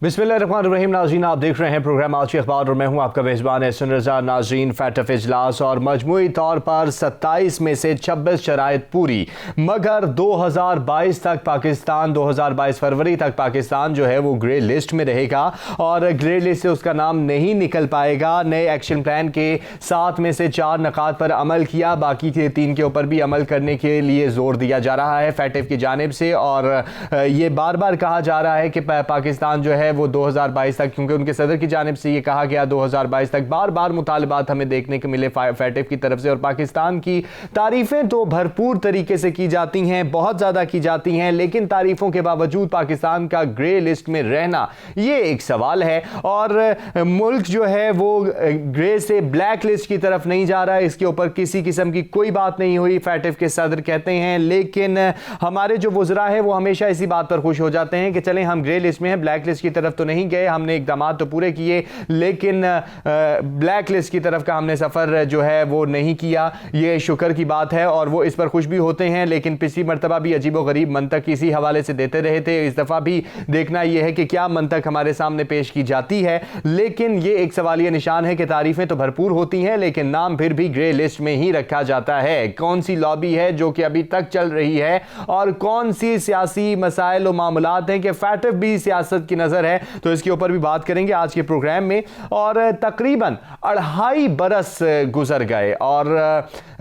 बिस्मिल्लाहिर्रहमानिर्रहीम। नाज़रीन, आप देख रहे हैं प्रोग्राम आज के अखबार और मैं हूं आपका मेज़बान एहसन रज़ा। नाज़रीन, फैटफ इजलास और मजमूई तौर पर 27 में से 26 शराइत पूरी, मगर 2022 तक पाकिस्तान 2022 फरवरी तक पाकिस्तान जो है वो ग्रे लिस्ट में रहेगा और ग्रे लिस्ट से उसका नाम नहीं निकल पाएगा। नए एक्शन प्लान के 7 में से 4 नकात पर अमल किया, बाकी के 3 के ऊपर भी अमल करने के लिए जोर दिया जा रहा है फैटफ की जानिब से। और ये बार बार कहा जा रहा है कि पाकिस्तान जो है वो 2022 तक, क्योंकि उनके सदर की जानिब से ये कहा गया 2022 तक, बार बार मुतालबात हमें देखने को मिले फैटफ की तरफ से। और पाकिस्तान की तारीफें तो भरपूर तरीके से की जाती हैं, बहुत ज़्यादा की जाती हैं, लेकिन तारीफों के बावजूद पाकिस्तान का ग्रे लिस्ट में रहना ये एक सवाल है। और मुल्क जो है वो ग्रे से ब्लैक लिस्ट की तरफ नहीं जा रहा है, इसके ऊपर किसी किस्म की कोई बात नहीं हुई, फैटफ के सदर कहते हैं। लेकिन हमारे जो वज़रा है वो हमेशा इसी बात पर खुश हो जाते हैं कि चलें हम ग्रे लिस्ट में हैं, ब्लैक लिस्ट की तरफ तो नहीं गए, हमने इक़दामात तो पूरे किए, लेकिन ब्लैक लिस्ट की तरफ का हमने सफ़र जो है वो नहीं किया। ये शुक्र की बात है और वो इस पर खुश भी होते हैं। लेकिन पिछली मरतबा भी अजीब व गरीब मंतक इसी हवाले से देते रहे थे, इस दफ़ा भी देखना यह है कि क्या मंतक हमारे सामने पेश की जाती है। लेकिन ये एक सवालिया निशान है कि तारीफें तो भरपूर होती हैं, लेकिन नाम फिर भी ग्रे लिस्ट में ही रखा जाता है। कौन सी लॉबी है जो कि अभी तक चल रही है और कौन सी सियासी मसाइल और मामलात हैं कि फैटफ भी सियासत की नज़र है, तो इसके ऊपर भी बात करेंगे आज के प्रोग्राम में। और तकरीबन 2.5 बरस गुजर गए और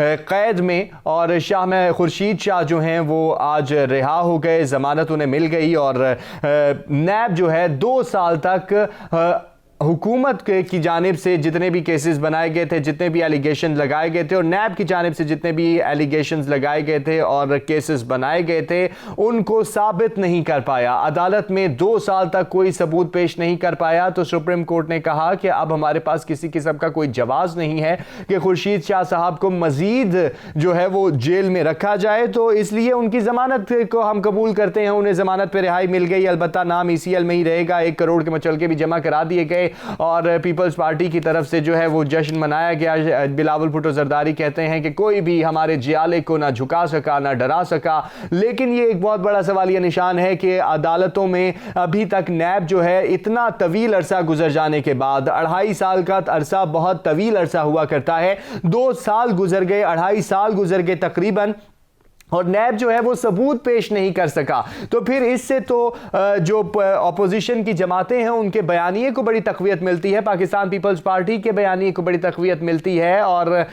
कैद में, और खुर्शीद शाह जो हैं वो आज रिहा हो गए, जमानत उन्हें मिल गई। और नैब जो है 2 साल तक हुकूमत की जानिब से जितने भी केसेस बनाए गए थे, जितने भी एलिगेशन लगाए गए थे, और नैब की जानिब से जितने भी एलिगेशंस लगाए गए थे और केसेस बनाए गए थे, उनको साबित नहीं कर पाया। अदालत में 2 साल तक कोई सबूत पेश नहीं कर पाया, तो सुप्रीम कोर्ट ने कहा कि अब हमारे पास किसी किस्म का कोई जवाब नहीं है कि खुर्शीद शाह साहब को मजीद जो है वो जेल में रखा जाए, तो इसलिए उनकी जमानत को हम कबूल करते हैं। उन्हें जमानत पर रिहाई मिल गई, अलबत्ता नाम ECL में ही रहेगा। 1 करोड़ के मचलके भी जमा करा दिए गए और पीपल्स पार्टी की तरफ से जो है वो जश्न मनाया गया। बिलावल भुट्टो जरदारी कहते हैं कि कोई भी हमारे जियाले को ना झुका सका ना डरा सका। लेकिन ये एक बहुत बड़ा सवालिया निशान है कि अदालतों में अभी तक नैब जो है, इतना तवील अरसा गुजर जाने के बाद, 2.5 साल का अरसा बहुत तवील अरसा हुआ करता है, 2 साल गुजर गए, 2.5 साल गुजर गए तकरीबन, और नैब जो है वो सबूत पेश नहीं कर सका। तो फिर इससे तो जो अपोजिशन की जमातें हैं उनके बयानिए को बड़ी तक़वियत मिलती है, पाकिस्तान पीपल्स पार्टी के बयानिए को बड़ी तक़वियत मिलती है। और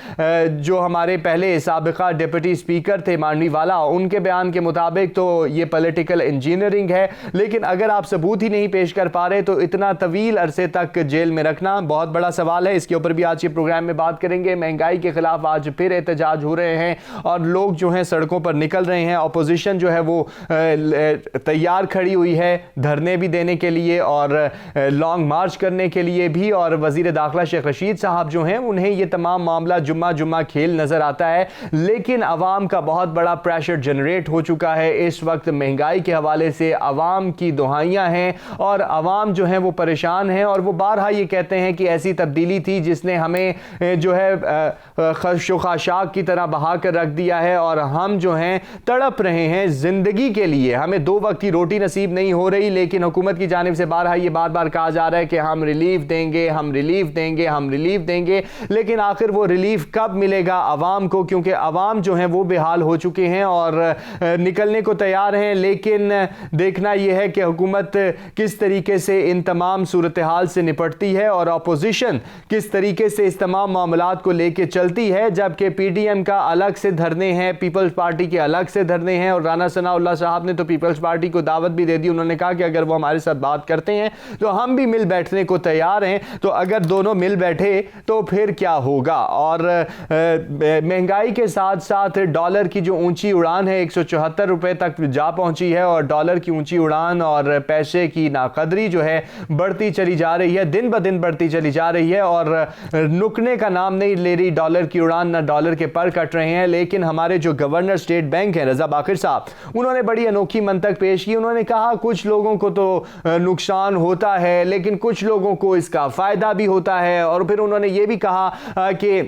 जो हमारे पहले साबिक़ा डिप्टी स्पीकर थे मांडवीवाला, उनके बयान के मुताबिक तो ये पॉलिटिकल इंजीनियरिंग है। लेकिन अगर आप सबूत ही नहीं पेश कर पा रहे तो इतना तवील अरसे तक जेल में रखना बहुत बड़ा सवाल है। इसके ऊपर भी आज के प्रोग्राम में बात करेंगे। महंगाई के खिलाफ आज फिर एहतजाज हो रहे हैं और लोग जो हैं सड़कों पर निकल रहे हैं। अपोजिशन जो है वो तैयार खड़ी हुई है धरने भी देने के लिए और लॉन्ग मार्च करने के लिए भी। और वजीर दाखिला शेख रशीद साहब जो हैं, उन्हें ये तमाम मामला जुम्मा खेल नजर आता है। लेकिन अवाम का बहुत बड़ा प्रेशर जनरेट हो चुका है इस वक्त महंगाई के हवाले से। अवाम की दुहाइयां हैं और अवाम जो है वो परेशान है। और वो बारहा ये कहते हैं कि ऐसी तब्दीली थी जिसने हमें जो है खशोखाशाक की तरह बहा कर रख दिया है और हम जो हैं तड़प रहे हैं जिंदगी के लिए। हमें 2 वक्त की रोटी नसीब नहीं हो रही, लेकिन हुकूमत की जानिब से बारहा ये बार बार कहा जा रहा है कि हम रिलीफ देंगे, हम रिलीफ देंगे, हम रिलीफ देंगे। लेकिन आखिर वो रिलीफ कब मिलेगा अवाम को? क्योंकि अवाम जो है वो बेहाल हो चुके हैं और निकलने को तैयार हैं। लेकिन देखना यह है कि हुकूमत किस तरीके से इन तमाम सूरत हाल से निपटती है और अपोजिशन किस तरीके से इस तमाम मामलात को लेकर चलती है। जबकि PDM का अलग से धरने हैं, पीपल्स पार्टी के अलग से धरने हैं, और राना सनाउल्लाह साहब ने तो पीपल्स पार्टी को दावत भी दे दी। उन्होंने कहा कि अगर वो हमारे साथ बात करते हैं तो हम भी मिल बैठने को तैयार हैं। तो अगर दोनों मिल बैठे तो फिर क्या होगा? और महंगाई के साथ साथ डॉलर की जो ऊंची उड़ान है 174 रुपए तक जा पहुंची है, और डॉलर की ऊंची उड़ान और पैसे की नाकदरी जो है बढ़ती चली जा रही है, दिन ब दिन बढ़ती चली जा रही है और रुकने का नाम नहीं ले रही डॉलर की उड़ान, ना डॉलर के पर कट रहे हैं। लेकिन हमारे जो गवर्नर स्टेट बैंक हैं रजा बाकिर साहब, उन्होंने बड़ी अनोखी मंतक पेश की। उन्होंने कहा कुछ लोगों को तो नुकसान होता है, लेकिन कुछ लोगों को इसका फायदा भी होता है। और फिर उन्होंने ये भी कहा कि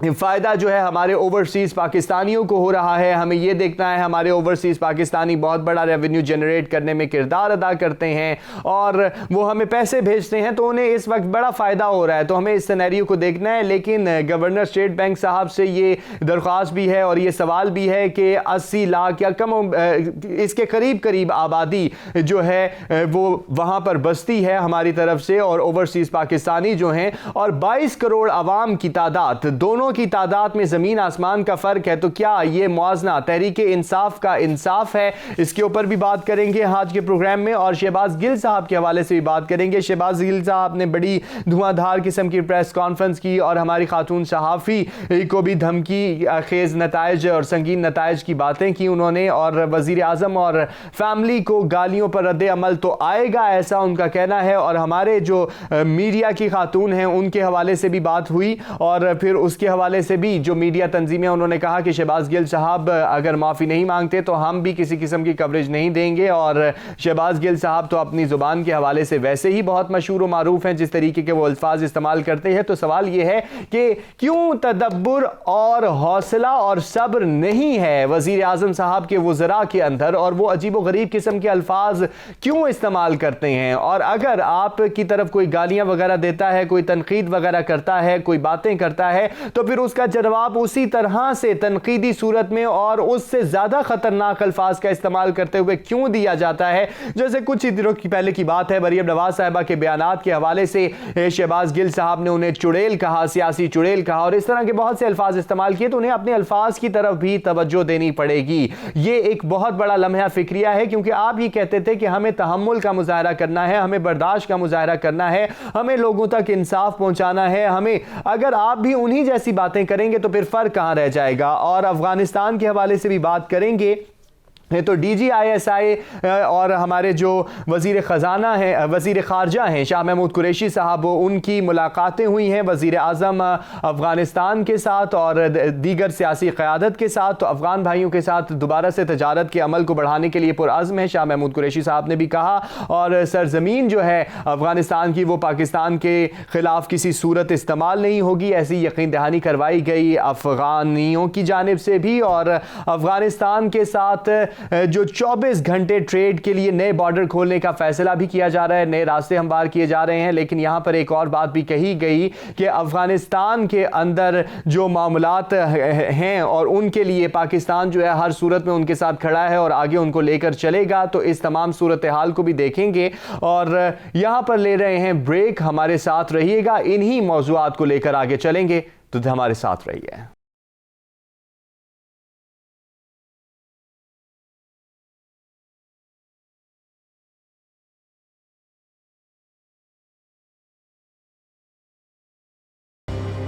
फ़ायदा जो है हमारे ओवरसीज़ पाकिस्तानियों को हो रहा है। हमें ये देखना है हमारे ओवरसीज़ पाकिस्तानी बहुत बड़ा रेवेन्यू जनरेट करने में किरदार अदा करते हैं और वो हमें पैसे भेजते हैं, तो उन्हें इस वक्त बड़ा फ़ायदा हो रहा है। तो हमें इस सिनेरियो को देखना है। लेकिन गवर्नर स्टेट बैंक साहब से ये दरख्वास्त भी है और ये सवाल भी है कि 80 लाख या कम इसके करीब आबादी जो है वो वहाँ पर बसती है हमारी तरफ से, और ओवरसीज़ पाकिस्तानी जो हैं, और 22 करोड़ आवाम की तादाद, दोनों की तादाद में ज़मीन आसमान का फ़र्क है। तो क्या ये मुआवजा तहरीक इंसाफ का इंसाफ है? इसके ऊपर भी बात करेंगे आज के प्रोग्राम में, और शहबाज गिल साहब के हवाले से भी बात करेंगे। शहबाज गिल साहब ने बड़ी धुआंधार किस्म की प्रेस कॉन्फ्रेंस की और हमारी खातून सहाफ़ी को भी धमकी खेज़ नताइज और संगीन नताइज की बातें की उन्होंने, और वज़ीर आज़म और फैमिली को गालियों पर रद्द अमल तो आएगा, ऐसा उनका कहना है। और हमारे जो मीडिया की खातून हैं उनके हवाले से भी बात हुई, और फिर उसके हवाले से भी जो मीडिया तंजीमें, उन्होंने कहा कि शहबाज गिल साहब अगर माफ़ी नहीं मांगते तो हम भी किसी किस्म की कवरेज नहीं देंगे। और शहबाज गिल साहब तो अपनी ज़ुबान के हवाले से वैसे ही बहुत मशहूर व मारूफ हैं, जिस तरीके के वो अल्फाज इस्तेमाल करते हैं। तो सवाल ये है कि क्यों तदब्बुर और हौसला और सब्र नहीं है वज़ीर आज़म साहब के वज़रा के अंदर, और वो अजीब व गरीब किस्म के अल्फाज क्यों इस्तेमाल करते हैं? और अगर आपकी तरफ कोई गालियाँ वगैरह देता है, कोई तनकीद वगैरह करता है, कोई बातें करता है, तो फिर उसका जवाब उसी तरह से तनकीदी सूरत में और उससे ज़्यादा ख़तरनाक अल्फाज का इस्तेमाल करते हुए क्यों दिया जाता है? जैसे कुछ ही दिनों की पहले की बात है, मरियम नवाज साहिबा के बयानात के हवाले से शहबाज गिल साहब ने उन्हें चुड़ैल कहा, सियासी चुड़ैल कहा, और इस तरह के बहुत से अल्फाज इस्तेमाल किए। तो उन्हें अपने अल्फाज की तरफ भी तवज्जो देनी पड़ेगी। ये एक बहुत बड़ा लम्हा फिक्रिया है, क्योंकि आप ही कहते थे कि हमें तहम्मुल का मुजाहरा करना है, हमें बर्दाश्त का मुजाहरा करना है, हमें लोगों तक इंसाफ पहुंचाना है, हमें, अगर आप भी उन्हीं जैसी बातें करेंगे तो फिर फर्क कहां रह जाएगा? और अफगानिस्तान के हवाले से भी बात करेंगे। तो DGISI और हमारे जो वज़ीर ख़ज़ाना हैं, वज़ीर ख़ारजा हैं शाह महमूद कुरैशी साहब, उनकी मुलाकातें हुई हैं वज़ीर आज़म अफ़गानिस्तान के साथ और दीगर सियासी क़यादत के साथ। तो अफ़गान भाइयों के साथ दोबारा से तजारत के अमल को बढ़ाने के लिए पुरअज़्म है, शाह महमूद कुरैशी साहब ने भी कहा। और सरज़मीन जो है अफ़गानिस्तान की वो पाकिस्तान के ख़िलाफ़ किसी सूरत इस्तेमाल नहीं होगी, ऐसी यकीन दहानी करवाई गई अफ़गानियों की जानिब से भी। और अफ़गानिस्तान के साथ जो 24 घंटे ट्रेड के लिए नए बॉर्डर खोलने का फैसला भी किया जा रहा है, नए रास्ते हमवार किए जा रहे हैं। लेकिन यहाँ पर एक और बात भी कही गई कि अफ़गानिस्तान के अंदर जो मामलात हैं और उनके लिए पाकिस्तान जो है हर सूरत में उनके साथ खड़ा है और आगे उनको लेकर चलेगा। तो इस तमाम सूरत हाल को भी देखेंगे और यहाँ पर ले रहे हैं ब्रेक। हमारे साथ रहिएगा, इन्हीं मौज़ूआत को लेकर आगे चलेंगे, तो हमारे साथ रहिए।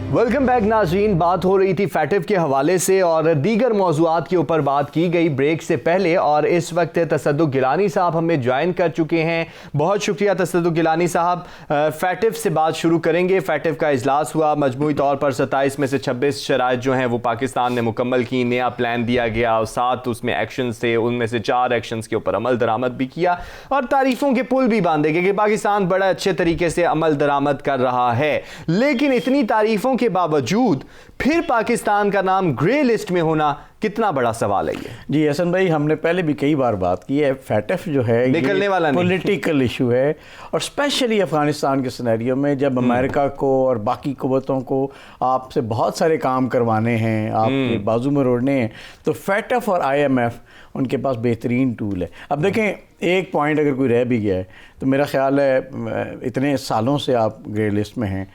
वेलकम बैक नाज़रीन। बात हो रही थी फैटिव के हवाले से और दीगर मौज़ूआत के ऊपर बात की गई ब्रेक से पहले, और इस वक्त तसद्दुक़ गिलानी साहब हमें ज्वाइन कर चुके हैं। बहुत शुक्रिया तसद्दुक़ गिलानी साहब। फैटिव से बात शुरू करेंगे। फैटिव का इजलास हुआ, मजमूई तौर पर 27 में से 26 शराइत जो हैं वो पाकिस्तान ने मुकम्मल की, नया प्लान दिया गया और 7 उसमें एक्शंस थे, उनमें से 4 एक्शंस के ऊपर अमल दरामद भी किया और तारीफ़ों के पुल भी बांधे गए कि पाकिस्तान बड़ा अच्छे तरीके से अमल दरामद कर रहा है। लेकिन इतनी तारीफ़ों के बावजूद फिर पाकिस्तान का नाम ग्रे लिस्ट में होना कितना बड़ा सवाल है ये? जी हसन भाई, हमने पहले भी कई बार बात की है, फैटिफ जो है निकलने वाला नहीं, पॉलिटिकल इशू है। और स्पेशली अफगानिस्तान के सिनेरियो में जब अमेरिका को और बाकी कुव्वतों को आपसे बहुत सारे काम करवाने हैं, आपके बाजू में रोड़ने हैं, तो फैटिफ और IMF उनके पास बेहतरीन टूल है। अब देखें, एक पॉइंट अगर कोई रह भी गया है तो मेरा ख्याल है इतने सालों से आप ग्रे लिस्ट में हैं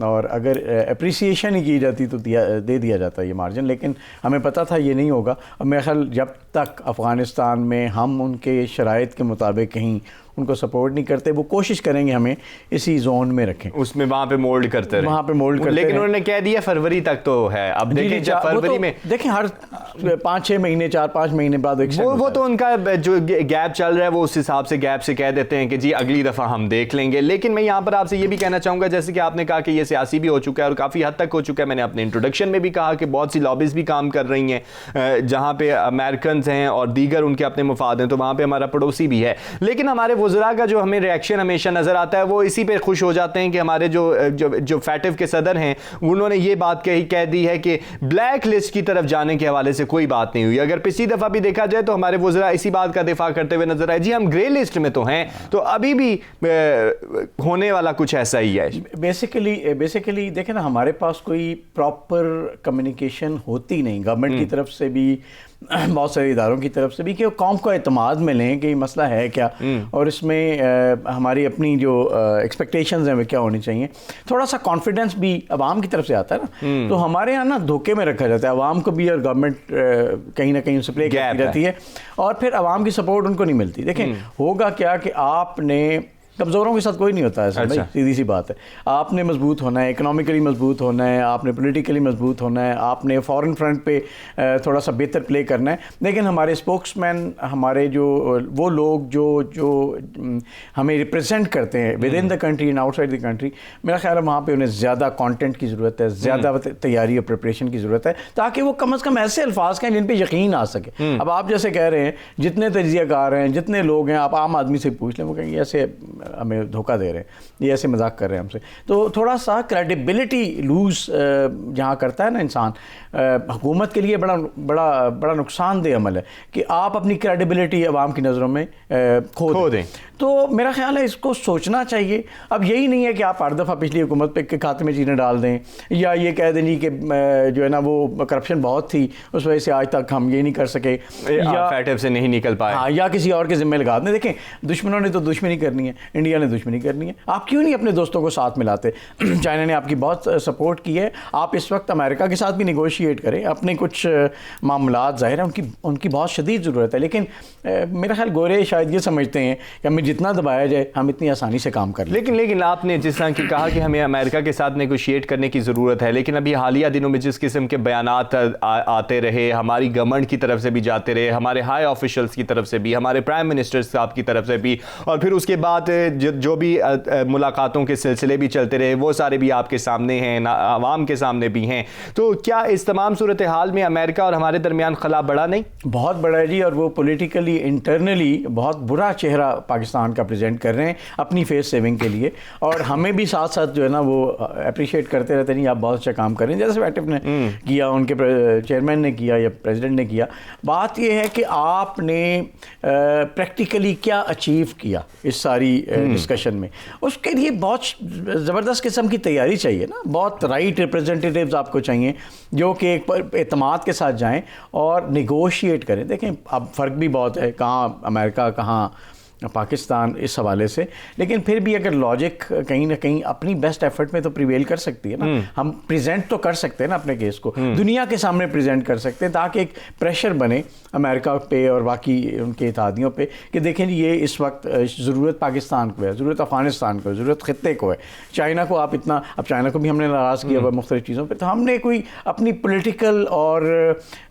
और अगर अप्रिसिएशन ही की जाती तो दे दिया जाता ये मार्जिन, लेकिन हमें पता था ये नहीं होगा। और मेरा ख्याल जब तक अफ़गानिस्तान में हम उनके शराइत के मुताबिक कहीं उनको सपोर्ट नहीं करते, वो कोशिश करेंगे हमें इसी जोन में रखें, उसमें वहाँ पे मोल्ड करते रहे, वहाँ पे मोल्ड करते। लेकिन उन्होंने कह दिया फरवरी तक तो है। अब देखें जब फरवरी में देखें हर 5-6 महीने 4-5 महीने बाद वो तो उनका जो गैप चल रहा है वो उस हिसाब से गैप से कह देते हैं कि जी अगली दफ़ा हम देख लेंगे। लेकिन मैं यहाँ पर आपसे ये भी कहना चाहूँगा, जैसे कि आपने कहा कि ये सियासी भी हो चुका है और काफ़ी हद तक हो चुका है, मैंने अपने इंट्रोडक्शन में भी कहा कि बहुत सी लॉबीज़ भी काम कर रही हैं जहाँ पे अमेरिकन हैं और दीगर उनके अपने मफाद हैं, तो वहाँ पे हमारा पड़ोसी भी है। लेकिन हमारे वज़रा का जो हमें रिएक्शन हमेशा नज़र आता है वो इसी पे खुश हो जाते हैं कि हमारे जो फैटिव के सदर हैं उन्होंने ये बात कह दी है कि ब्लैक लिस्ट की तरफ जाने के हवाले से कोई बात नहीं हुई। अगर पिछली दफ़ा भी देखा जाए तो हमारे वज़रा इसी बात का दिफा करते हुए नजर आए, जी हम ग्रे लिस्ट में तो हैं, तो अभी भी होने वाला कुछ ऐसा ही है। बेसिकली देखें ना, हमारे पास कोई प्रॉपर कम्युनिकेशन होती नहीं गवर्नमेंट की तरफ से भी, बहुत सारे इदारों की तरफ से भी, कि वो कौम को एतमाद में लें कि मसला है क्या और इसमें हमारी अपनी जो एक्सपेक्टेशंस हैं वो क्या होनी चाहिए। थोड़ा सा कॉन्फिडेंस भी अवाम की तरफ से आता है ना, तो हमारे यहाँ ना धोखे में रखा जाता है अवाम को भी, और गवर्नमेंट कहीं ना कहीं उनसे प्ले करती रहती है और फिर अवाम की सपोर्ट उनको नहीं मिलती। देखें होगा क्या कि आपने कमज़ोरों के साथ कोई नहीं होता है सर, भाई सीधी सी बात है। आपने मजबूत होना है, इकोनॉमिकली मजबूत होना है, आपने पॉलिटिकली मजबूत होना है, आपने फॉरेन फ्रंट पे थोड़ा सा बेहतर प्ले करना है। लेकिन हमारे स्पोक्समैन, हमारे जो वो लोग जो हमें रिप्रेजेंट करते हैं with in the country and outside the country, मेरा ख्याल है वहाँ पे उन्हें ज़्यादा कंटेंट की ज़रूरत है, ज़्यादा तैयारी और प्रिपरेशन की ज़रूरत है, ताकि वो कम अज़ कम ऐसे अल्फाज कहें जिन पर यकीन आ सके। अब आप जैसे कह रहे हैं, जितने तजियाकार हैं, जितने लोग हैं, आप आम आदमी से पूछ लें, वो कहेंगे ऐसे हमें धोखा दे रहे हैं, ये ऐसे मजाक कर रहे हैं हमसे। तो थोड़ा सा क्रेडिबिलिटी लूज़ जहाँ करता है ना इंसान, हुकूमत के लिए बड़ा नुकसानदेह अमल है कि आप अपनी क्रेडिबिलिटी आवाम की नज़रों में खो दें। तो मेरा ख्याल है इसको सोचना चाहिए। अब यही नहीं है कि आप हर दफ़ा पिछली हुकूमत पे के खाते में चीज़ें डाल दें, या ये कह दें जी कि जो है ना वो करप्शन बहुत थी उस वजह से आज तक हम ये नहीं कर सके, या फैटिव से नहीं निकल पाए, हाँ, या किसी और के ज़िम्मे लगा दें। देखें, दुश्मनों ने तो दुश्मनी करनी है, इंडिया ने दुश्मनी करनी है, आप क्यों नहीं अपने दोस्तों को साथ मिलाते? चाइना ने आपकी बहुत सपोर्ट की है, आप इस वक्त अमेरिका के साथ भी निगोशिएट करें, अपने कुछ मामलात ज़ाहिर है उनकी बहुत शदीद ज़रूरत है। लेकिन मेरा ख्याल गोरे शायद ये समझते हैं कि हमें जितना दबाया जाए हम इतनी आसानी से काम कर लें। लेकिन आपने जिस तरह की कहा कि हमें अमेरिका के साथ नेगोशिएट करने की ज़रूरत है, लेकिन अभी हालिया दिनों में जिस किस्म के बयानात आते रहे, हमारी गवर्नमेंट की तरफ से भी जाते रहे, हमारे हाई ऑफिशियल्स की तरफ से भी, हमारे प्राइम मिनिस्टर साहब की तरफ से भी, और फिर उसके बाद जो भी मुलाकातों के सिलसिले भी चलते रहे, वो सारे भी आपके सामने हैं, आवाम के सामने भी हैं, तो क्या इस तमाम सूरत हाल में अमेरिका और हमारे दरमियान खला बड़ा नहीं? बहुत बड़ा है जी, और वो पॉलिटिकली इंटरनली बहुत बुरा चेहरा पाकिस्तान का प्रेजेंट कर रहे हैं अपनी फेस सेविंग के लिए, और हमें भी साथ साथ जो है ना वो अप्रिशिएट करते रहते नहीं, आप बहुत अच्छा काम कर रहे हैं, जैसे फैटिव ने किया, उनके चेयरमैन ने किया या प्रेसिडेंट ने किया। बात यह है कि आपने प्रैक्टिकली क्या अचीव किया इस सारी डिस्कशन में, उसके लिए बहुत ज़बरदस्त किस्म की तैयारी चाहिए ना, बहुत राइट रिप्रेजेंटेटिव्स आपको चाहिए जो कि एक एतमाद के साथ जाएं और निगोशिएट करें। देखें अब फ़र्क भी बहुत है, कहाँ अमेरिका कहाँ पाकिस्तान इस हवाले से, लेकिन फिर भी अगर लॉजिक कहीं ना कहीं अपनी बेस्ट एफर्ट में तो प्रिवेल कर सकती है ना, हम प्रेजेंट तो कर सकते हैं ना अपने केस को, दुनिया के सामने प्रेजेंट कर सकते हैं, ताकि एक प्रेशर बने अमेरिका पे और बाकी उनके इत्तेहादियों पे कि देखें ये इस वक्त ज़रूरत पाकिस्तान को है, ज़रूरत अफ़गानिस्तान को है, ज़रूरत ख़ित्ते को है। चाइना को आप इतना, अब चाइना को भी हमने नाराज़ किया हुआ मुख्तलिफ़ चीज़ों पर, तो हमने कोई अपनी पोलिटिकल और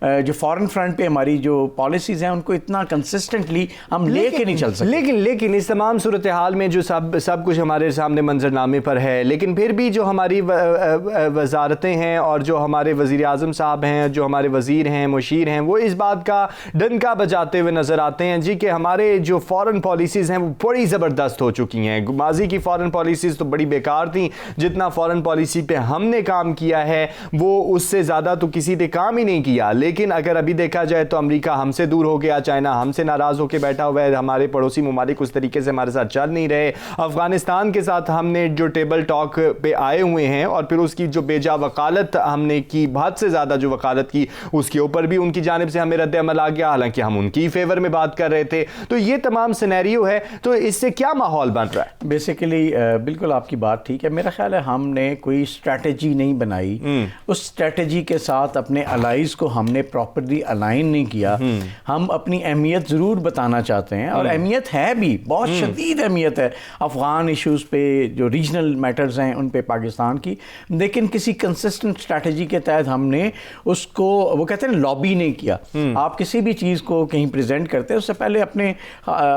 जो फॉरेन फ्रंट पर हमारी जो पॉलिसीज़ हैं उनको इतना कंसिस्टेंटली हम ले के नहीं चल सकते। लेकिन इस तमाम सूरत हाल में जो सब कुछ हमारे सामने मंजरनामे पर है, लेकिन फिर भी जो हमारी वजारतें हैं और जो हमारे वज़ीर आज़म साहब हैं, जो हमारे वज़ीर हैं, मुशीर हैं, वो इस बात का डंका बजाते हुए नज़र आते हैं जी कि हमारे जो फ़ॉरेन पॉलिसीज़ हैं वो बड़ी ज़बरदस्त हो चुकी हैं। माजी की फ़ॉरेन पॉलिसीज़ तो बड़ी बेकार थी, जितना फ़ॉरेन पॉलिसी पे हमने काम किया है वो उससे ज़्यादा तो किसी ने काम ही नहीं किया। लेकिन अगर अभी देखा जाए तो अमेरिका हमसे दूर हो गया, चाइना हमसे नाराज़ होकर बैठा हुआ है, हमारे पड़ोसी ममालिक उस तरीके से हमारे साथ चल नहीं रहे। अफगानिस्तान के साथ हमने जो टेबल टॉक पे आए हुए हैं और फिर उसकी जो बेजा वकालत हमने की, हद से ज़्यादा जो वकालत की, उसके ऊपर भी उनकी जानिब से हमें रद्द अमल आ गया, हालांकि हम उनकी फेवर में बात कर रहे थे। तो ये तमाम सिनेरियो है, तो इससे क्या माहौल बन रहा है? बेसिकली बिल्कुल आपकी बात ठीक है। मेरा ख्याल है हमने कोई स्ट्रैटेजी नहीं बनाई, उस स्ट्रैटेजी के साथ अपने अलाइज को हमने प्रॉपर्ली अलाइन नहीं किया। हम अपनी अहमियत ज़रूर बताना चाहते हैं और अहमियत ہے بھی, بہت شدید اہمیت ہے افغان ایشوز پہ, جو ریجنل میٹرز ہیں ان پہ پاکستان کی, لیکن کسی کنسسٹنٹ اسٹریٹجی کے تحت ہم نے اس کو, وہ کہتے ہیں لابی نہیں کیا. آپ کسی بھی چیز کو کہیں پریزنٹ کرتے ہیں اس سے پہلے اپنے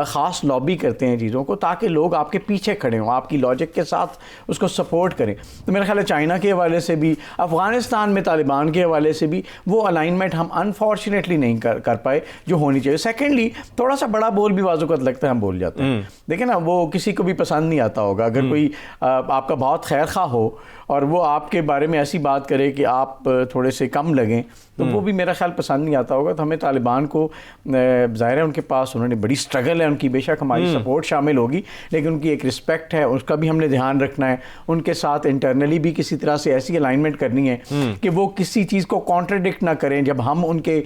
خاص لابی کرتے ہیں چیزوں کو, تاکہ لوگ آپ کے پیچھے کھڑے ہوں, آپ کی لاجک کے ساتھ اس کو سپورٹ کریں. تو میرا خیال ہے چائنا کے حوالے سے بھی, افغانستان میں طالبان کے حوالے سے بھی وہ الائنمنٹ ہم انفارچونیٹلی نہیں کر پائے جو ہونی چاہیے. سیکنڈلی تھوڑا سا بڑا بول بھی بعض اوقات لگتا ہے ہم بول جاتے ہیں, دیکھیں نا وہ کسی کو بھی پسند نہیں آتا ہوگا. اگر کوئی آپ کا بہت خیر خواہ ہو اور وہ آپ کے بارے میں ایسی بات کرے کہ آپ تھوڑے سے کم لگیں, تو وہ بھی میرا خیال پسند نہیں آتا ہوگا. تو ہمیں طالبان کو, ظاہر ہے ان کے پاس, انہوں نے بڑی سٹرگل ہے ان کی, بے شک ہماری سپورٹ شامل ہوگی, لیکن ان کی ایک رسپیکٹ ہے, اس کا بھی ہم نے دھیان رکھنا ہے. ان کے ساتھ انٹرنلی بھی کسی طرح سے ایسی الائنمنٹ کرنی ہے کہ وہ کسی چیز کو کانٹراڈکٹ نہ کریں جب ہم ان کے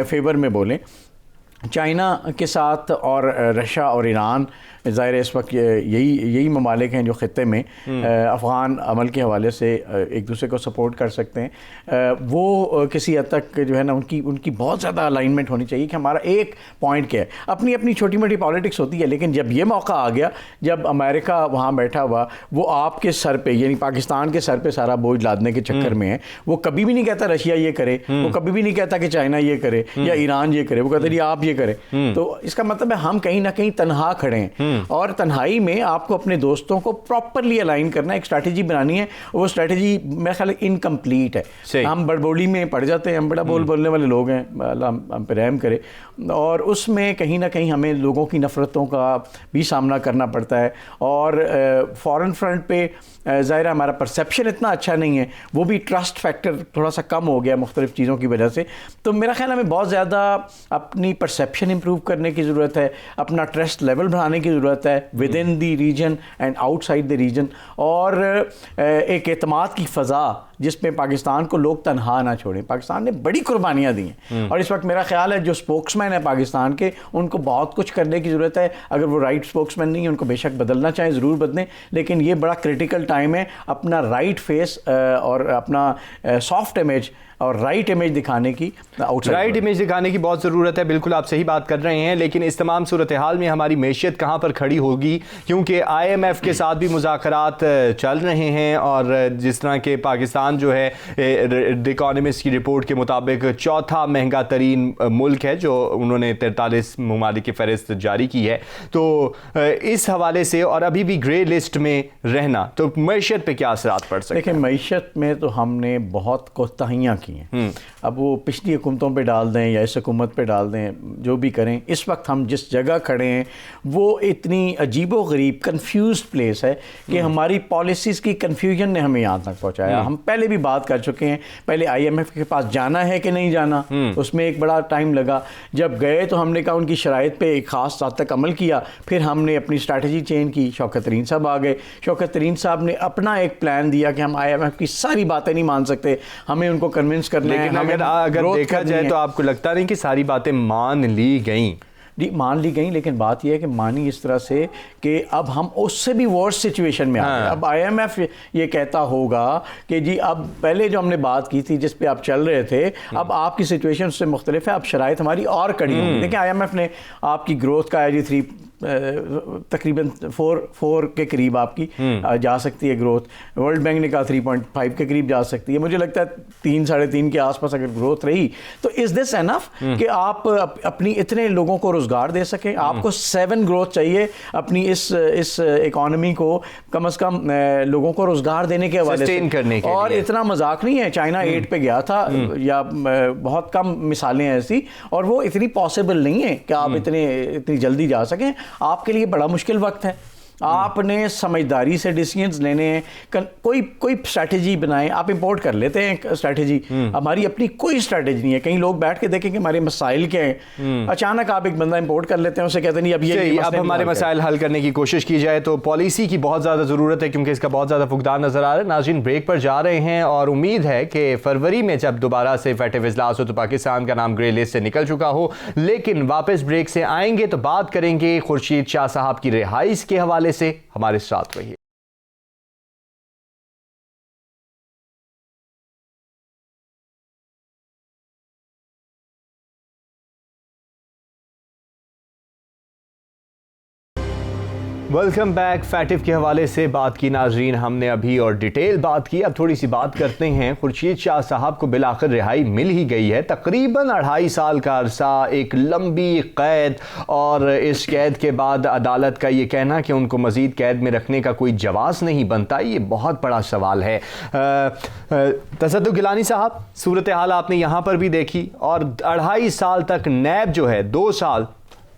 فیور میں بولیں. چائنا کے ساتھ اور رشیا اور ایران, ظاہر ہے اس وقت یہی ممالک ہیں جو خطے میں افغان عمل کے حوالے سے ایک دوسرے کو سپورٹ کر سکتے ہیں. وہ کسی حد تک جو ہے نا ان کی بہت زیادہ الائنمنٹ ہونی چاہیے کہ ہمارا ایک پوائنٹ کیا ہے. اپنی اپنی چھوٹی موٹی پالیٹکس ہوتی ہے, لیکن جب یہ موقع آ گیا, جب امریکہ وہاں بیٹھا ہوا, وہ آپ کے سر پہ, یعنی پاکستان کے سر پہ سارا بوجھ لادنے کے چکر میں ہے. وہ کبھی بھی نہیں کہتا رشیا یہ کرے, وہ کبھی بھی نہیں کہتا کہ چائنا یہ کرے یا ایران یہ کرے, وہ کہتا ہے آپ یہ کریں. تو اس کا مطلب ہے ہم کہیں نہ کہیں تنہا کھڑے ہیں, اور تنہائی میں آپ کو اپنے دوستوں کو پراپرلی الائن کرنا ہے, ایک اسٹریٹجی بنانی ہے. وہ اسٹریٹجی میرا خیال ہے انکمپلیٹ ہے. ہم بڑبولی میں پڑ جاتے ہیں, ہم بڑا بولنے والے لوگ ہیں, اللہ ہم پہ رحم کرے, اور اس میں کہیں نہ کہیں ہمیں لوگوں کی نفرتوں کا بھی سامنا کرنا پڑتا ہے. اور فورن فرنٹ پہ ظاہر ہے ہمارا پرسیپشن اتنا اچھا نہیں ہے, وہ بھی ٹرسٹ فیکٹر تھوڑا سا کم ہو گیا مختلف چیزوں کی وجہ سے. تو میرا خیال ہمیں بہت زیادہ اپنی پرسیپشن امپروو کرنے کی ضرورت ہے, اپنا ٹرسٹ لیول بڑھانے کی ضرورت ہے with in the region and out side the region, اور ایک اعتماد کی فضا جس پہ پاکستان کو لوگ تنہا نہ چھوڑیں. پاکستان نے بڑی قربانیاں دی ہیں, اور اس وقت میرا خیال ہے جو اسپوکس مین ہیں پاکستان کے, ان کو بہت کچھ کرنے کی ضرورت ہے. اگر وہ رائٹ اسپوکس مین نہیں ہیں, ان کو بے شک بدلنا چاہیں, ضرور بدلیں, لیکن یہ بڑا کریٹیکل ٹائم ہے اپنا رائٹ فیس اور اپنا سافٹ امیج اور رائٹ امیج دکھانے کی, رائٹ امیج دکھانے کی بہت ضرورت ہے. بالکل آپ صحیح بات کر رہے ہیں, لیکن اس تمام صورتحال میں ہماری معیشت کہاں پر کھڑی ہوگی, کیونکہ آئی ایم ایف کے ساتھ بھی مذاکرات چل رہے ہیں, اور جس طرح کہ پاکستان جو ہے دی اکانومسٹ کی رپورٹ کے مطابق چوتھا مہنگا ترین ملک ہے, جو انہوں نے 43 ممالک کی فہرست جاری کی ہے. تو اس حوالے سے, اور ابھی بھی گرے لسٹ میں رہنا, تو معیشت پہ کیا اثرات پڑ سکتے ہیں؟ دیکھیں معیشت میں تو ہم نے بہت کوتاہیاں کی ہیں. اب وہ پچھلی حکومتوں پہ ڈال دیں یا اس حکومت پہ ڈال دیں, جو بھی کریں, اس وقت ہم جس جگہ کھڑے ہیں وہ اتنی عجیب و غریب کنفیوزڈ پلیس ہے کہ ہماری پالیسیز کی کنفیوژن نے ہمیں یہاں تک پہنچایا. ہم پہلے بھی بات کر چکے ہیں, پہلے آئی ایم ایف کے پاس جانا ہے کہ نہیں جانا, اس میں ایک بڑا ٹائم لگا. جب گئے تو ہم نے کہا ان کی شرائط پہ ایک خاص حد تک عمل کیا, پھر ہم نے اپنی اسٹریٹجی چینج کی. شوکت ترین صاحب آ گئے, شوکت ترین صاحب نے اپنا ایک پلان دیا کہ ہم آئی ایم ایف کی ساری باتیں نہیں مان سکتے, ہمیں ان کو کنونس کرنا ہے. لیکن اگر دیکھا جائے تو آپ کو لگتا نہیں کہ ساری باتیں مان لی گئیں؟ جی مان لی گئیں, لیکن بات یہ ہے کہ مانی اس طرح سے کہ اب ہم اس سے بھی ورس سچویشن میں آ گئے. اب آئی ایم ایف یہ کہتا ہوگا کہ جی اب پہلے جو ہم نے بات کی تھی جس پہ آپ چل رہے تھے, اب آپ کی سچویشن اس سے مختلف ہے, اب شرائط ہماری اور کڑی ہوں گی. دیکھیں آئی ایم ایف نے آپ کی گروتھ کا ہے جی تقریباً 4 کے قریب آپ کی جا سکتی ہے گروتھ. ورلڈ بینک نے کہا 3.5 کے قریب جا سکتی ہے. مجھے لگتا ہے 3 ساڑھے 3 کے آس پاس اگر گروتھ رہی تو از دس انف کہ آپ اپنی اتنے لوگوں کو روزگار دے سکیں. آپ کو 7 گروتھ چاہیے اپنی اس اکانومی کو کم از کم لوگوں کو روزگار دینے کے حوالے سے, اور اتنا مذاق نہیں ہے. چائنا 8 پہ گیا تھا, یا بہت کم مثالیں ایسی, اور وہ اتنی پاسبل نہیں ہے کہ آپ اتنی جلدی جا سکیں. آپ کے لیے بڑا مشکل وقت ہے. آپ نے سمجھداری سے ڈیسیجنز لینے ہیں. کوئی اسٹریٹجی بنائیں. آپ امپورٹ کر لیتے ہیں اسٹریٹجی, ہماری اپنی کوئی اسٹریٹجی نہیں ہے. کہیں لوگ بیٹھ کے دیکھیں کہ ہمارے مسائل کیا ہیں, اچانک آپ ایک بندہ امپورٹ کر لیتے ہیں, اسے کہتے ہیں اب ہمارے مسائل حل کرنے کی کوشش کی جائے. تو پالیسی کی بہت زیادہ ضرورت ہے, کیونکہ اس کا بہت زیادہ فقدان نظر آ رہا ہے. ناظرین بریک پر جا رہے ہیں, اور امید ہے کہ فروری میں جب دوبارہ سے فیٹف اجلاس ہو تو پاکستان کا نام گرے لسٹ سے نکل چکا ہو. لیکن واپس بریک سے آئیں گے تو بات کریں گے خورشید شاہ صاحب کی رہائش کے حوالے سے. ہمارے ساتھ رہیے. Welcome back. فیٹف کے حوالے سے بات کی ناظرین ہم نے ابھی اور ڈیٹیل بات کی. اب تھوڑی سی بات کرتے ہیں. خورشید شاہ صاحب کو بالآخر رہائی مل ہی گئی ہے. تقریباً 2.5 سال کا عرصہ, ایک لمبی قید, اور اس قید کے بعد عدالت کا یہ کہنا کہ ان کو مزید قید میں رکھنے کا کوئی جواز نہیں بنتا, یہ بہت بڑا سوال ہے. تصدق گیلانی صاحب, صورتحال آپ نے یہاں پر بھی دیکھی, اور 2.5 سال تک نیب جو ہے 2 سال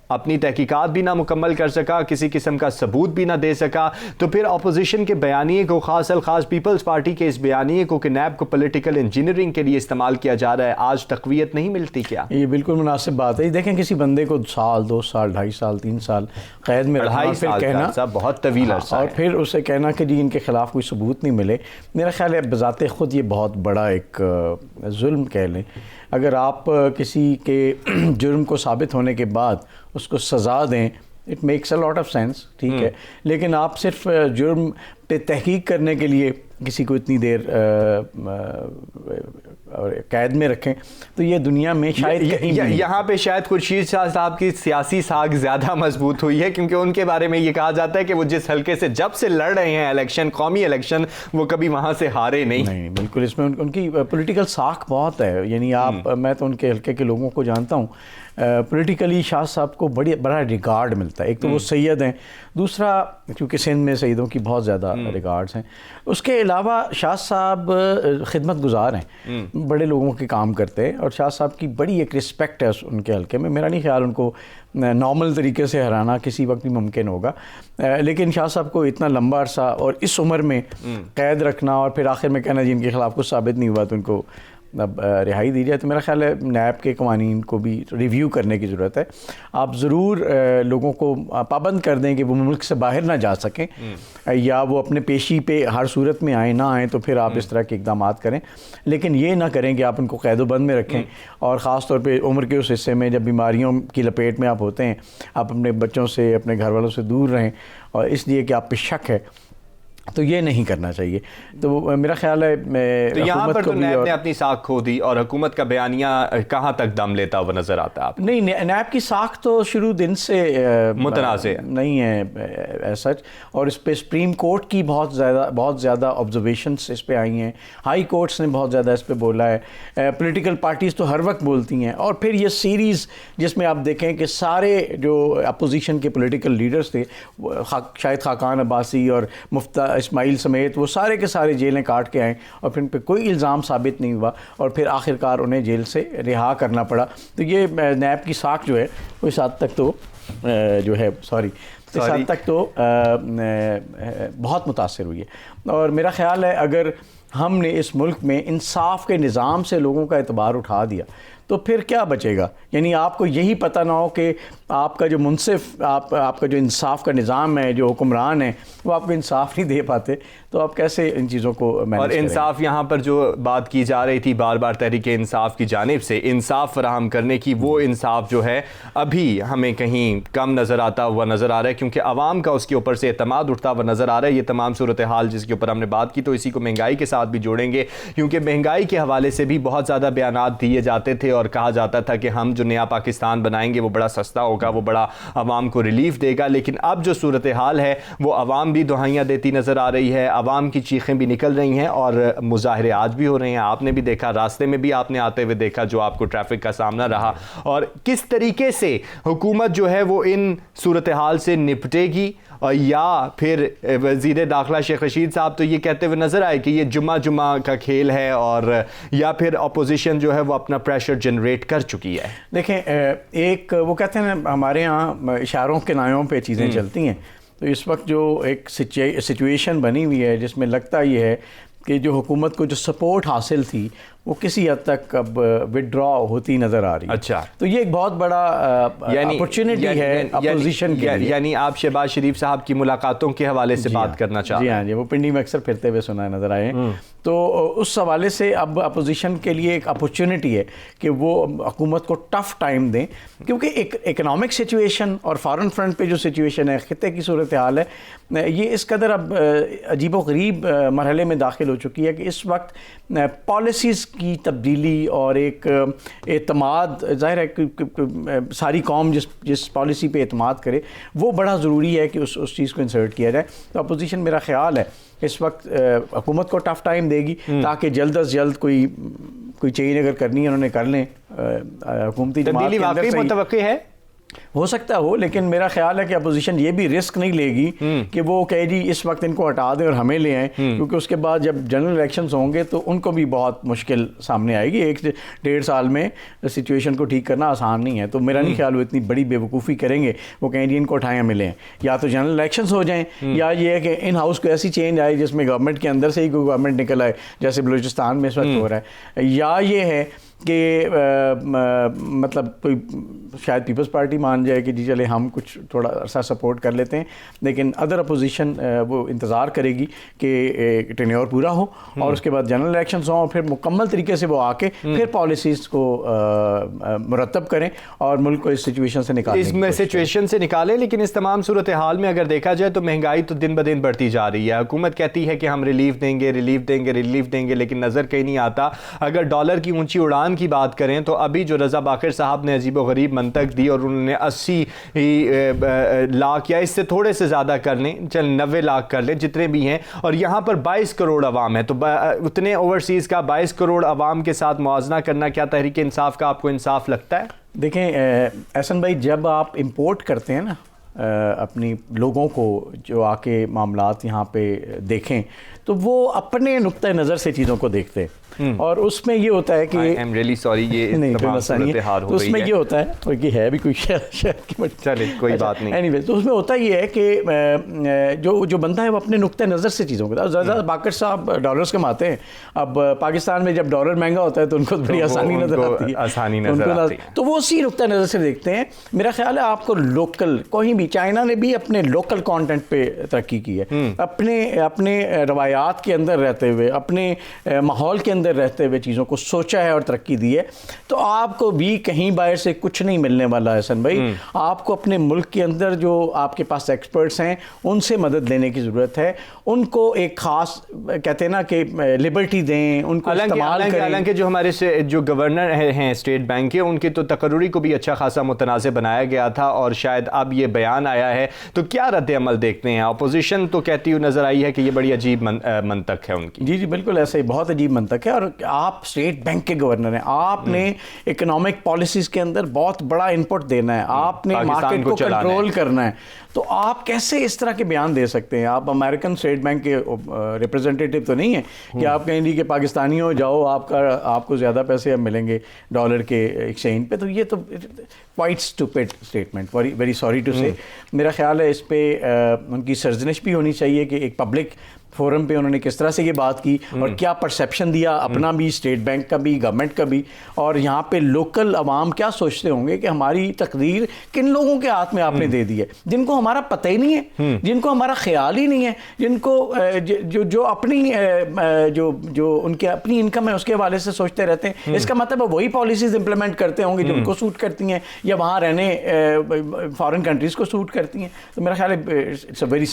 اپنی تحقیقات بھی نہ مکمل کر سکا, کسی قسم کا ثبوت بھی نہ دے سکا. تو پھر اپوزیشن کے بیانیے کو, خاص الخاص پیپلز پارٹی کے اس بیانیے کو کہ نیب کو پولیٹیکل انجینئرنگ کے لیے استعمال کیا جا رہا ہے, آج تقویت نہیں ملتی کیا؟ یہ بالکل مناسب بات ہے. دیکھیں کسی بندے کو 1 سال 2 سال 2.5 سال 3 سال قید میں رکھنا, 2.5 سال کہنا بہت طویل عرصہ ہے, اور پھر اسے کہنا کہ جی ان کے خلاف کوئی ثبوت نہیں ملے, میرا خیال ہے بذات خود یہ بہت بڑا ایک ظلم کہہ لیں. اگر آپ کسی کے جرم کو ثابت ہونے کے بعد اس کو سزا دیں, it makes a lot of sense, ٹھیک ہے, لیکن آپ صرف جرم پہ تحقیق کرنے کے لیے کسی کو اتنی دیر قید میں رکھیں, تو یہ دنیا میں شاید یہاں پہ شاید خورشید شاہ صاحب کی سیاسی ساکھ زیادہ مضبوط ہوئی ہے, کیونکہ ان کے بارے میں یہ کہا جاتا ہے کہ وہ جس حلقے سے جب سے لڑ رہے ہیں الیکشن, قومی الیکشن, وہ کبھی وہاں سے ہارے نہیں. بالکل, اس میں ان کی پولیٹیکل ساکھ بہت ہے. یعنی میں تو ان کے حلقے کے لوگوں کو جانتا ہوں, پولیٹیکلی شاہ صاحب کو بڑا ریگارڈ ملتا ہے. ایک تو وہ سید ہیں, دوسرا کیونکہ سندھ میں سیدوں کی بہت زیادہ ریگارڈز ہیں. اس کے علاوہ شاہ صاحب خدمت گزار ہیں, بڑے لوگوں کے کام کرتے ہیں, اور شاہ صاحب کی بڑی ایک رسپیکٹ ہے ان کے حلقے میں. میرا نہیں خیال ان کو نارمل طریقے سے ہرانا کسی وقت بھی ممکن ہوگا, لیکن شاہ صاحب کو اتنا لمبا عرصہ اور اس عمر میں قید رکھنا, اور پھر آخر میں کہنا جی ان کے خلاف کچھ ثابت نہیں ہوا تو ان کو اب رہائی دی جائے, تو میرا خیال ہے نیب کے قوانین کو بھی ریویو کرنے کی ضرورت ہے. آپ ضرور لوگوں کو پابند کر دیں کہ وہ ملک سے باہر نہ جا سکیں, یا وہ اپنے پیشی پہ ہر صورت میں آئیں نہ آئیں, تو پھر آپ اس طرح کے اقدامات کریں, لیکن یہ نہ کریں کہ آپ ان کو قید و بند میں رکھیں. اور خاص طور پہ عمر کے اس حصے میں جب بیماریوں کی لپیٹ میں آپ ہوتے ہیں, آپ اپنے بچوں سے, اپنے گھر والوں سے دور رہیں, اور اس لیے کہ آپ پہ شک ہے, تو یہ نہیں کرنا چاہیے. تو میرا خیال ہے تو یہاں پر تو نیب نے اپنی ساکھ کھو دی, اور حکومت کا بیانیہ کہاں تک دم لیتا ہوا نظر آتا ہے آپ؟ نہیں, نیب کی ساکھ تو شروع دن سے متنازع نہیں ہے ایسا, اور اس پہ سپریم کورٹ کی بہت زیادہ آبزرویشنس اس پہ آئی ہیں, ہائی کورٹس نے بہت زیادہ اس پہ بولا ہے, پولیٹیکل پارٹیز تو ہر وقت بولتی ہیں. اور پھر یہ سیریز جس میں آپ دیکھیں کہ سارے جو اپوزیشن کے پولیٹیکل لیڈرز تھے, شاہد خاقان عباسی اور مفتیٰ اسماعیل سمیت, وہ سارے کے سارے جیلیں کاٹ کے آئیں, اور پھر ان پہ کوئی الزام ثابت نہیں ہوا, اور پھر آخرکار انہیں جیل سے رہا کرنا پڑا. تو یہ نیب کی ساکھ جو ہے وہ اس حد تک تو اس حد تک تو بہت متاثر ہوئی ہے. اور میرا خیال ہے اگر ہم نے اس ملک میں انصاف کے نظام سے لوگوں کا اعتبار اٹھا دیا تو پھر کیا بچے گا؟ یعنی آپ کو یہی پتہ نہ ہو کہ آپ کا جو منصف, آپ کا جو انصاف کا نظام ہے, جو حکمران ہیں, وہ آپ کو انصاف نہیں دے پاتے, تو آپ کیسے ان چیزوں کو مینیج اور انصاف یہاں پر جو بات کی جا رہی تھی بار بار تحریک انصاف کی جانب سے انصاف فراہم کرنے کی, وہ انصاف جو ہے ابھی ہمیں کہیں کم نظر آتا ہوا نظر آ رہا ہے, کیونکہ عوام کا اس کے اوپر سے اعتماد اٹھتا ہوا نظر آ رہا ہے. یہ تمام صورتحال جس کے اوپر ہم نے بات کی, تو اسی کو مہنگائی کے ساتھ بھی جوڑیں گے, کیونکہ مہنگائی کے حوالے سے بھی بہت زیادہ بیانات دیے جاتے تھے, اور کہا جاتا تھا کہ ہم جو نیا پاکستان بنائیں گے وہ بڑا سستا ہوگا, وہ بڑا عوام کو ریلیف دے گا. لیکن اب جو صورتحال ہے وہ عوام بھی دہائیاں دیتی نظر آ رہی ہے, عوام کی چیخیں بھی نکل رہی ہیں, اور مظاہرے آج بھی ہو رہے ہیں. آپ نے بھی دیکھا, راستے میں بھی آپ نے آتے ہوئے دیکھا جو آپ کو ٹریفک کا سامنا رہا, اور کس طریقے سے حکومت جو ہے وہ ان صورتحال سے نپٹے گی. یا پھر وزیر داخلہ شیخ رشید صاحب تو یہ کہتے ہوئے نظر آئے کہ یہ جمعہ کا کھیل ہے, اور یا پھر اپوزیشن جو ہے وہ اپنا پریشر جنریٹ کر چکی ہے. دیکھیں, ایک وہ کہتے ہیں ہمارے ہاں اشاروں کے نایوں پہ چیزیں چلتی ہیں, تو اس وقت جو ایک سچویشن بنی ہوئی ہے جس میں لگتا یہ ہے کہ جو حکومت کو جو سپورٹ حاصل تھی وہ کسی حد تک اب وڈرا ہوتی نظر آ رہی ہے. اچھا, تو یہ ایک بہت بڑا اپرچونٹی ہے اپوزیشن کے لیے. یعنی آپ شہباز شریف صاحب کی ملاقاتوں کے حوالے سے بات کرنا چاہتے ہیں؟ جی ہاں جی, وہ پنڈی میں اکثر پھرتے ہوئے سنا نظر آئے ہیں. تو اس حوالے سے اب اپوزیشن کے لیے ایک اپرچونٹی ہے کہ وہ حکومت کو ٹف ٹائم دیں, کیونکہ ایک اکنامک سچویشن اور فارن فرنٹ پہ جو سچویشن ہے, خطے کی صورتحال ہے, یہ اس قدر اب عجیب و غریب مرحلے میں داخل ہو چکی ہے کہ اس وقت پالیسیز کی تبدیلی اور ایک اعتماد، ظاہر ہے کہ ساری قوم جس پالیسی پہ اعتماد کرے وہ بڑا ضروری ہے کہ اس چیز کو انسرٹ کیا جائے. تو اپوزیشن میرا خیال ہے اس وقت حکومت کو ٹف ٹائم دے گی تاکہ جلد از جلد کوئی چینج اگر کرنی ہے انہوں نے کر لیں. حکومتی جماعت کے اندر سے متوقع ہے، ہو سکتا ہو، لیکن میرا خیال ہے کہ اپوزیشن یہ بھی رسک نہیں لے گی کہ وہ کہے جی اس وقت ان کو ہٹا دیں اور ہمیں لے آئیں، کیونکہ اس کے بعد جب جنرل الیکشنز ہوں گے تو ان کو بھی بہت مشکل سامنے آئے گی. 1-1.5 سال میں سچویشن کو ٹھیک کرنا آسان نہیں ہے. تو میرا نہیں خیال وہ اتنی بڑی بے وقوفی کریں گے. وہ کہیں جی ان کو اٹھائیں ہمیں لیں. یا تو جنرل الیکشنز ہو جائیں یا یہ ہے کہ ان ہاؤس کو ایسی چینج آئے جس میں گورنمنٹ کے اندر سے ہی کوئی گورنمنٹ نکل آئے، جیسے بلوچستان میں اس وقت ہو رہا ہے. یا یہ ہے کہ مطلب کوئی شاید پیپلز پارٹی مان جائے کہ جی چلے ہم کچھ تھوڑا عرصہ سپورٹ کر لیتے ہیں، لیکن ادر اپوزیشن وہ انتظار کرے گی کہ ٹینیور پورا ہو اور اس کے بعد جنرل الیکشنز ہوں اور پھر مکمل طریقے سے وہ آ کے پھر پالیسیز کو مرتب کریں اور ملک کو اس سچویشن سے نکالیں. اس سچویشن سے نکالیں. لیکن اس تمام صورتحال میں اگر دیکھا جائے تو مہنگائی تو دن بدن بڑھتی جا رہی ہے. حکومت کہتی ہے کہ ہم ریلیف دیں گے لیکن نظر کہیں نہیں آتا. اگر ڈالر کی اونچی اڑان کی بات کریں تو ابھی جو رضا باقر صاحب نے عجیب و غریب منطق دی اور انہوں نے 80 لاکھ یا اس سے تھوڑے سے زیادہ کر لیں، 90 لاکھ کر لیں جتنے بھی ہیں، اور یہاں پر 22 کروڑ عوام ہے، تو اتنے اوورسیز کا 22 کروڑ عوام کے ساتھ موازنہ کرنا کیا تحریک انصاف کا آپ کو انصاف لگتا ہے؟ دیکھیں احسن بھائی، جب آپ امپورٹ کرتے ہیں نا اپنی لوگوں کو جو آ کے معاملات یہاں پہ دیکھیں تو وہ اپنے نقطہ نظر سے چیزوں کو دیکھتے ہیں، اور اس میں یہ ہوتا ہے کہ نہیں کوئی مسئلہ نہیں ہے، تو اس میں یہ ہوتا ہے کہ ہے بھی کوئی چلے کوئی بات نہیں. اینی وے تو اس میں ہوتا یہ ہے کہ جو بندہ ہے وہ اپنے نقطہ نظر سے چیزوں کو. زیادہ باقر صاحب ڈالرز کماتے ہیں، اب پاکستان میں جب ڈالر مہنگا ہوتا ہے تو ان کو بڑی آسانی نظر آتی ہے، تو وہ اسی نقطہ نظر سے دیکھتے ہیں. میرا خیال ہے آپ کو لوکل کوئی بھی، چائنا نے بھی اپنے لوکل کانٹینٹ پہ ترقی کی ہے، اپنے روایات کے اندر رہتے ہوئے، اپنے ماحول کے اندر رہتے ہوئے چیزوں کو سوچا ہے اور ترقی دی ہے. تو آپ کو بھی کہیں باہر سے کچھ نہیں ملنے والا ہے حسن بھائی. آپ کو اپنے ملک کے اندر جو آپ کے پاس ایکسپرٹس ہیں ان سے مدد لینے کی ضرورت ہے. ان کو ایک خاص کہتے ہیں نا کہ لبرٹی دیں، ان کو استعمال کریں. حالانکہ جو ہمارے جو گورنر ہیں اسٹیٹ بینک کے، ان کی تو تقرری کو بھی اچھا خاصا متنازع بنایا گیا تھا اور شاید اب یہ بیان آیا ہے. تو کیا رد عمل دیکھتے ہیں؟ اپوزیشن تو کہتی ہوئی نظر آئی ہے کہ یہ بڑی عجیب منطق ہے ان کی. جی بالکل ایسا ہی بہت عجیب منطق ہے. اور آپ اسٹیٹ بینک کے گورنر ہیں، آپ نے اکنامک پالیسیز کے اندر بہت بڑا انپٹ دینا ہے، آپ نے مارکیٹ کو کنٹرول کرنا ہے. تو آپ کیسے اس طرح کے بیان دے سکتے ہیں؟ آپ امریکن اسٹیٹ بینک کے ریپرزینٹیٹیو تو نہیں ہیں کہ آپ کہیں گے کہ پاکستانیوں جاؤ آپ کو زیادہ پیسے اب ملیں گے ڈالر کے ایکسچینج پہ. تو یہ تو quite stupid statement, very sorry to say. میرا خیال ہے اس پہ ان کی سرزنش بھی ہونی چاہیے کہ ایک پبلک فورم پہ انہوں نے کس طرح سے یہ بات کی اور کیا پرسیپشن دیا اپنا بھی، اسٹیٹ بینک کا بھی، گورنمنٹ کا بھی، اور یہاں پہ لوکل عوام کیا سوچتے ہوں گے کہ ہماری تقدیر کن لوگوں کے ہاتھ میں آپ نے دے دی ہے، جن کو ہمارا پتہ ہی نہیں ہے، جن کو ہمارا خیال ہی نہیں ہے، جن کو جو اپنی جو ان کے اپنی انکم ہے اس کے حوالے سے سوچتے رہتے ہیں. اس کا مطلب وہی پالیسیز امپلیمنٹ کرتے ہوں گے جو ان کو سوٹ کرتی ہیں یا وہاں رہنے فارن کنٹریز کو سوٹ کرتی ہیں. تو میرا خیال ہے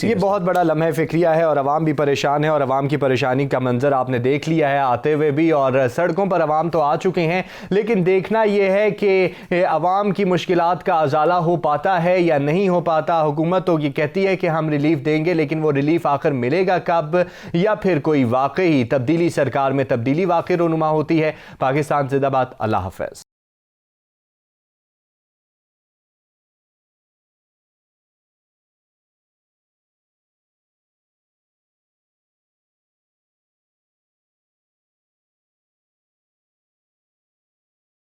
یہ بہت بڑا لمحہ فکریہ ہے اور عوام بھی پریشان ہے، اور عوام کی پریشانی کا منظر آپ نے دیکھ لیا ہے آتے ہوئے بھی، اور سڑکوں پر عوام تو آ چکے ہیں. لیکن دیکھنا یہ ہے کہ عوام کی مشکلات کا ازالہ ہو پاتا ہے یا نہیں ہو پاتا. حکومت تو یہ کہتی ہے کہ ہم ریلیف دیں گے، لیکن وہ ریلیف آخر ملے گا کب؟ یا پھر کوئی واقعی تبدیلی، سرکار میں تبدیلی واقعی رونما ہوتی ہے؟ پاکستان زندہ باد. اللہ حافظ.